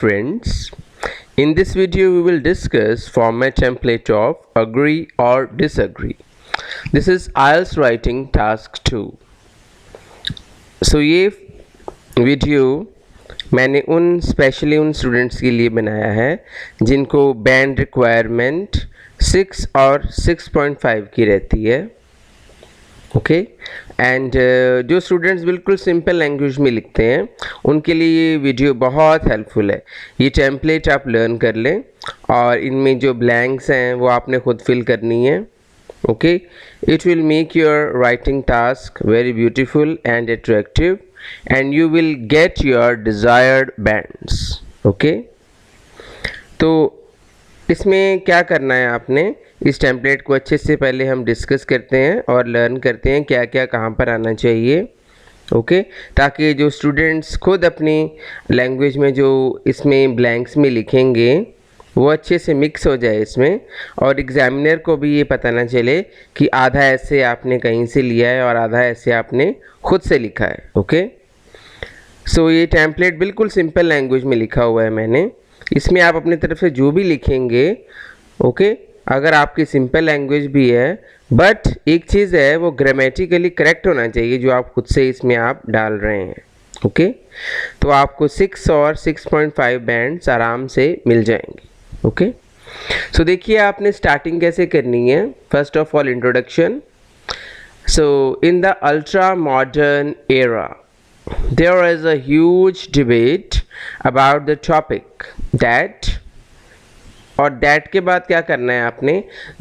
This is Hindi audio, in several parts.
Friends, in this video we will discuss format template of agree or disagree. This is IELTS writing task 2. ये वीडियो मैंने स्पेशली उन स्टूडेंट्स के लिए बनाया है जिनको बैंड रिक्वायरमेंट 6 और 6.5 की रहती है. ओके एंड जो स्टूडेंट्स बिल्कुल सिंपल लैंग्वेज में लिखते हैं उनके लिए ये वीडियो बहुत हेल्पफुल है. ये टेम्पलेट आप लर्न कर लें और इनमें जो ब्लैंक्स हैं वो आपने खुद फिल करनी है. Okay, it will make your writing task very beautiful and attractive and you will get your desired bands. Okay, तो इसमें क्या करना है आपने, इस टेम्पलेट को अच्छे से पहले हम डिस्कस करते हैं और लर्न करते हैं क्या क्या कहाँ पर आना चाहिए. ओके, ताकि जो स्टूडेंट्स खुद अपनी लैंग्वेज में जो इसमें ब्लैंक्स में लिखेंगे वो अच्छे से मिक्स हो जाए इसमें, और एग्जामिनर को भी ये पता ना चले कि आधा ऐसे आपने कहीं से लिया है और आधा ऐसे आपने खुद से लिखा है. ओके, ये टेम्पलेट बिल्कुल सिंपल लैंग्वेज में लिखा हुआ है मैंने. इसमें आप अपनी तरफ से जो भी लिखेंगे, ओके, अगर आपकी सिंपल लैंग्वेज भी है बट एक चीज़ है वो ग्रामेटिकली करेक्ट होना चाहिए जो आप खुद से इसमें आप डाल रहे हैं. ओके, तो आपको 6 और 6.5 बैंड्स आराम से मिल जाएंगे. ओके, देखिए आपने स्टार्टिंग कैसे करनी है. First of all introduction. In the ultra modern era there is a huge debate about the topic that, और that के बाद क्या करना है आपने,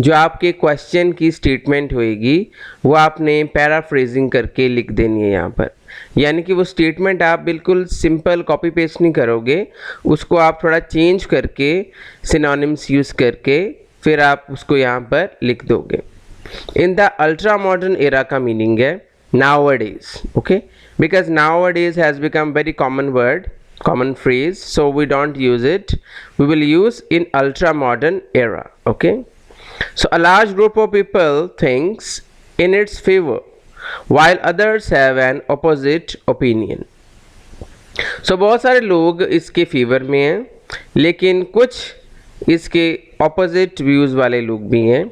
जो आपके क्वेश्चन की स्टेटमेंट होएगी वो आपने पैराफ्रेजिंग करके लिख देनी है यहाँ पर. यानी कि वो स्टेटमेंट आप बिल्कुल सिंपल कॉपी पेस्ट नहीं करोगे, उसको आप थोड़ा चेंज करके सिनोनिम्स यूज़ करके फिर आप उसको यहाँ पर लिख दोगे. In the ultra modern era का मीनिंग है nowadays. Okay, because nowadays has become very common word, common phrase, so we don't use it. We will use in ultra modern era. Okay, so a large group of people thinks in its favor while others have an opposite opinion. बहुत सारे लोग इसके फेवर में हैं लेकिन कुछ इसके ऑपोजिट व्यूज़ वाले लोग भी हैं.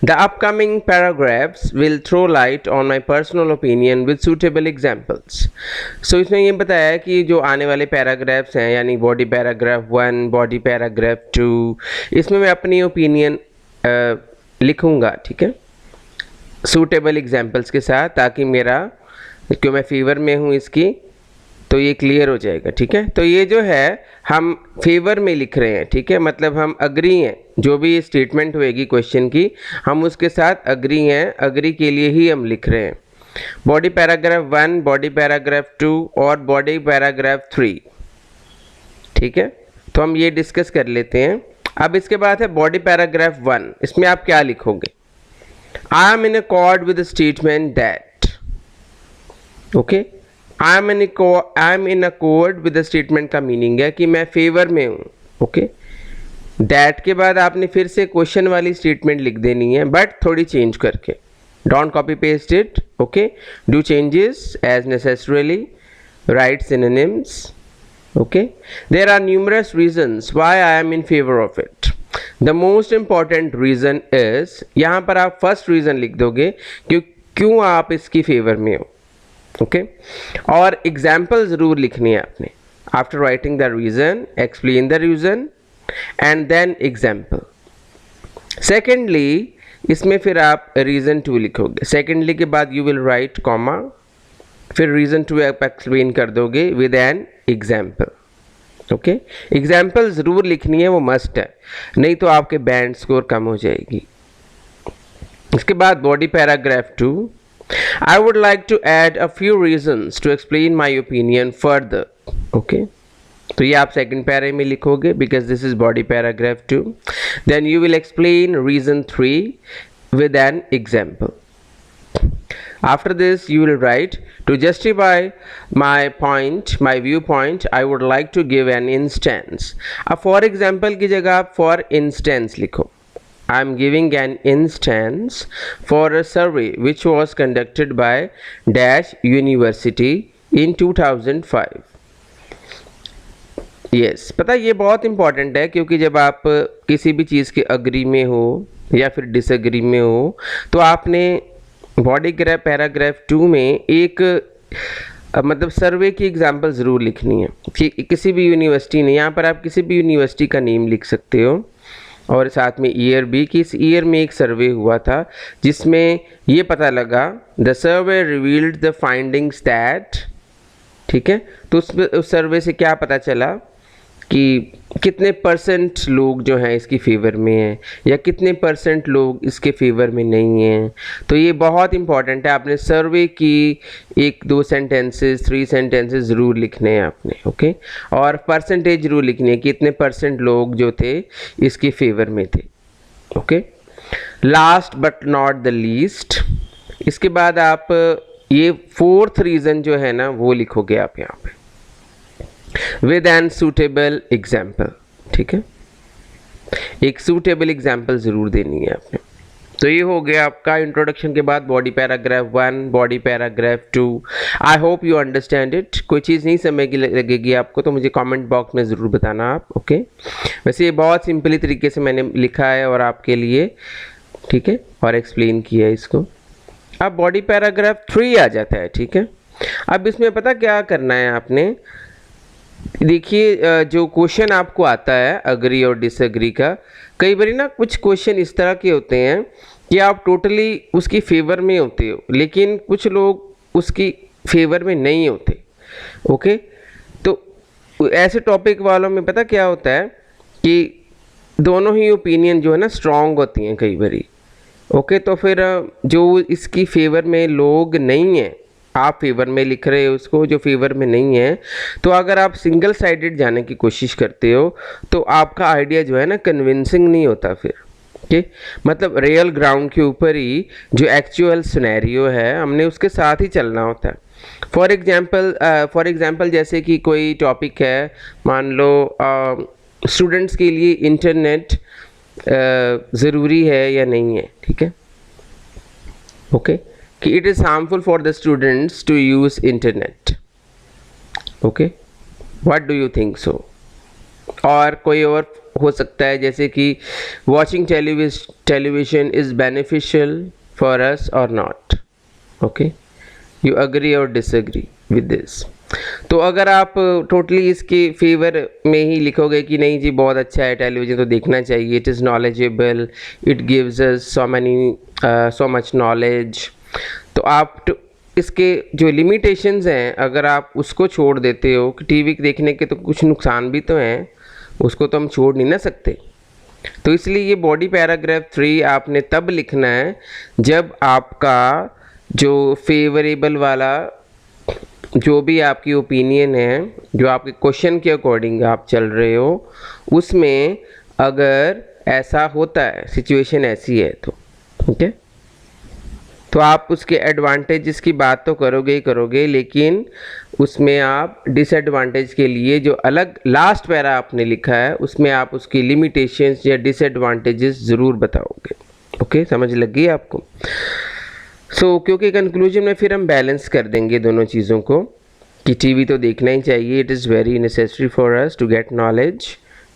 The upcoming paragraphs will throw light on my personal opinion with suitable examples. इसमें ये बताया है कि जो आने वाले पैराग्राफ्स हैं यानी बॉडी पैराग्राफ 1, बॉडी पैराग्राफ 2, इसमें मैं अपनी ओपिनियन लिखूँगा. ठीक है, सूटेबल एग्जाम्पल्स के साथ, ताकि मेरा क्यों मैं फेवर में हूँ इसकी तो ये क्लियर हो जाएगा. ठीक है, तो ये जो है हम फेवर में लिख रहे हैं. ठीक है, मतलब हम अग्री हैं, जो भी स्टेटमेंट होएगी क्वेश्चन की हम उसके साथ अग्री हैं, अग्री के लिए ही हम लिख रहे हैं. बॉडी पैराग्राफ 1, बॉडी पैराग्राफ 2 और बॉडी पैराग्राफ 3. ठीक है, तो हम ये डिस्कस कर लेते हैं. अब इसके बाद है बॉडी पैराग्राफ 1. इसमें आप क्या लिखोगे, आई am in accord with statement that. Okay, I am in accord with the statement का मीनिंग है कि मैं फेवर में हूँ. ओके, दैट के बाद आपने फिर से क्वेश्चन वाली स्टेटमेंट लिख देनी है बट थोड़ी चेंज करके. Don't copy paste it. Okay, do changes as necessarily, write synonyms. Okay, there are numerous reasons why I am in favour of it. The most important reason is, यहाँ पर आप फर्स्ट रीजन लिख दोगे क्यों आप इसकी फेवर में हो. ओके, और एग्जाम्पल ज़रूर लिखनी है आपने. After writing the reason, explain the reason and then example. Secondly, इसमें फिर आप रीज़न 2 लिखोगे. सेकेंडली के बाद यू विल राइट कॉमा, फिर रीज़न 2 आप एक्सप्लेन कर दोगे with an example. Okay, example ज़रूर लिखनी है, वो मस्ट है, नहीं तो आपके बैंड स्कोर कम हो जाएगी. इसके बाद body paragraph 2. I would like to add a few reasons to explain my opinion further. Okay, तो ये आप सेकंड पैरा में लिखोगे because this is body paragraph 2. Then you will explain reason 3 with an example. After this you will write, to justify my point, my viewpoint, I would like to give an instance. अब for example की जगह आप for instance लिखो. I am giving an instance for a survey which was conducted by Dash University in 2005. Yes, पता है ये बहुत इंपॉर्टेंट है, क्योंकि जब आप किसी भी चीज़ के अग्री में हो या फिर डिसएग्री में हो, तो आपने बॉडी ग्राफ पैराग्राफ 2 में एक मतलब सर्वे की एग्जांपल ज़रूर लिखनी है कि किसी भी यूनिवर्सिटी ने, यहाँ पर आप किसी भी यूनिवर्सिटी का नेम लिख सकते हो और साथ में ईयर भी, कि इस ईयर में एक सर्वे हुआ था जिसमें ये पता लगा, the survey revealed the findings that, ठीक है, तो उस सर्वे से क्या पता चला कि कितने परसेंट लोग जो हैं इसकी फेवर में हैं या कितने परसेंट लोग इसके फेवर में नहीं हैं। तो ये बहुत इंपॉर्टेंट है, आपने सर्वे की 1-2 सेंटेंसेस 3 सेंटेंसेस ज़रूर लिखने हैं आपने, ओके, और परसेंटेज ज़रूर लिखनी है कि इतने परसेंट लोग जो थे इसके फेवर में थे, okay. Last but not the least, इसके बाद आप ये 4th रीज़न जो है ना वो लिखोगे आप यहाँ पे विद एन सूटेबल एग्जाम्पल, ठीक है, एक सूटेबल एग्जाम्पल ज़रूर देनी है आपने। तो ये हो गया आपका इंट्रोडक्शन के बाद body paragraph 1, body paragraph 2। I hope you understand it. कोई चीज़ नहीं समझ लगेगी आपको तो मुझे कमेंट बॉक्स में ज़रूर बताना आप, ओके। वैसे ये बहुत सिंपली तरीके से मैंने लिखा है और आपके लिए, ठीक है, और एक्सप्लेन किया है इसको। अब बॉडी पैराग्राफ 3 आ जाता है, ठीक है। अब इसमें पता क्या करना है आपने, देखिए जो क्वेश्चन आपको आता है अग्री और डिसएग्री का, कई बार ना कुछ क्वेश्चन इस तरह के होते हैं कि आप टोटली उसकी फेवर में होते हो, लेकिन कुछ लोग उसकी फेवर में नहीं होते, ओके। तो ऐसे टॉपिक वालों में पता क्या होता है कि दोनों ही ओपिनियन जो है ना स्ट्रांग होती हैं कई बारी, ओके। तो फिर जो इसकी फेवर में लोग नहीं हैं, आप फेवर में लिख रहे हो उसको, जो फेवर में नहीं है, तो अगर आप सिंगल साइडेड जाने की कोशिश करते हो तो आपका आइडिया जो है ना कन्विंसिंग नहीं होता फिर, ठीक। मतलब रियल ग्राउंड के ऊपर ही जो एक्चुअल सिनेरियो है हमने उसके साथ ही चलना होता है। फॉर एग्जांपल जैसे कि कोई टॉपिक है, मान लो स्टूडेंट्स के लिए इंटरनेट ज़रूरी है या नहीं है, ठीक है, ओके, कि it is harmful for the students to use internet, okay, what do you think so. और कोई और हो सकता है जैसे कि watching television is beneficial for us और नॉट, ओके, यू अग्री और डिसएग्री विद दिस। तो अगर आप टोटली इसके फेवर में ही लिखोगे कि नहीं जी बहुत अच्छा है, टेलीविज़न तो देखना चाहिए, it is knowledgeable, it gives us so much knowledge, तो आप इसके जो लिमिटेशंस हैं अगर आप उसको छोड़ देते हो कि टीवी देखने के तो कुछ नुकसान भी तो हैं, उसको तो हम छोड़ नहीं ना सकते। तो इसलिए ये बॉडी पैराग्राफ 3 आपने तब लिखना है जब आपका जो फेवरेबल वाला जो भी आपकी ओपिनियन है, जो आपके क्वेश्चन के अकॉर्डिंग आप चल रहे हो, उसमें अगर ऐसा होता है, सिचुएशन ऐसी है तो, ठीक है, तो आप उसके एडवांटेजेस की बात तो करोगे ही करोगे, लेकिन उसमें आप डिसएडवांटेज के लिए जो अलग लास्ट पैरा आपने लिखा है उसमें आप उसकी लिमिटेशंस या डिसएडवांटेजेस ज़रूर बताओगे, ओके। समझ लग गई आपको। क्योंकि कंक्लूजन में फिर हम बैलेंस कर देंगे दोनों चीज़ों को कि टीवी तो देखना ही चाहिए, it is very necessary for us to get knowledge,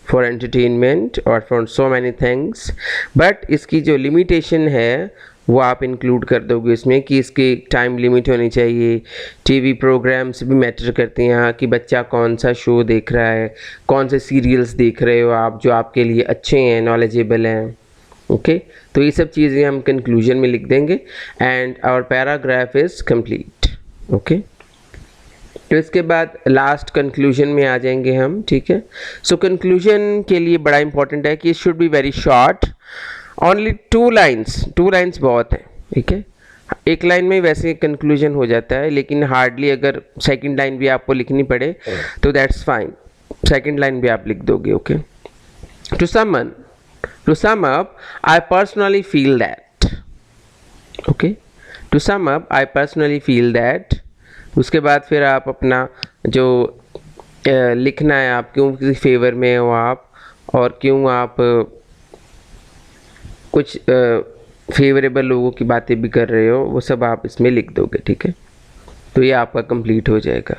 for entertainment और for so many things, but इसकी जो लिमिटेशन है वो आप इंक्लूड कर दोगे इसमें कि इसकी टाइम लिमिट होनी चाहिए। टीवी प्रोग्राम्स भी मैटर करते हैं कि बच्चा कौन सा शो देख रहा है, कौन से सीरियल्स देख रहे हो आप जो आपके लिए अच्छे हैं, नॉलेजेबल हैं, ओके। तो ये सब चीज़ें हम कंक्लूजन में लिख देंगे and our paragraph is complete, okay. तो इसके बाद लास्ट कंक्लूजन में आ जाएंगे हम, ठीक है। सो कंक्लूजन के लिए बड़ा इंपॉर्टेंट है कि it should be very short, only 2 lines बहुत है, ठीक है। एक लाइन में वैसे कंक्लूजन हो जाता है, लेकिन हार्डली अगर सेकंड लाइन भी आपको लिखनी पड़े तो दैट्स फाइन, सेकंड लाइन भी आप लिख दोगे, okay. To sum up I personally feel that, okay, to sum up I personally feel that. उसके बाद फिर आप अपना जो लिखना है, आप क्यों किसी फेवर में हो आप, और क्यों आप कुछ फेवरेबल लोगों की बातें भी कर रहे हो, वो सब आप इसमें लिख दोगे, ठीक है। तो ये आपका कंप्लीट हो जाएगा।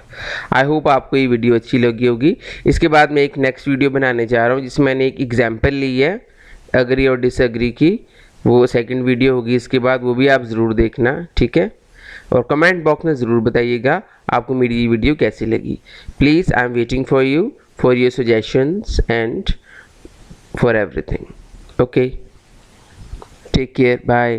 आई होप आपको ये वीडियो अच्छी लगी होगी। इसके बाद मैं एक नेक्स्ट वीडियो बनाने जा रहा हूँ जिसमें मैंने एक एग्जाम्पल ली है एग्री और डिसएग्री की, वो सेकंड वीडियो होगी इसके बाद, वो भी आप ज़रूर देखना, ठीक है। और कमेंट बॉक्स में ज़रूर बताइएगा आपको मेरी ये वीडियो कैसी लगी। Please I am waiting for you for your suggestions and for everything. Okay, take care, bye.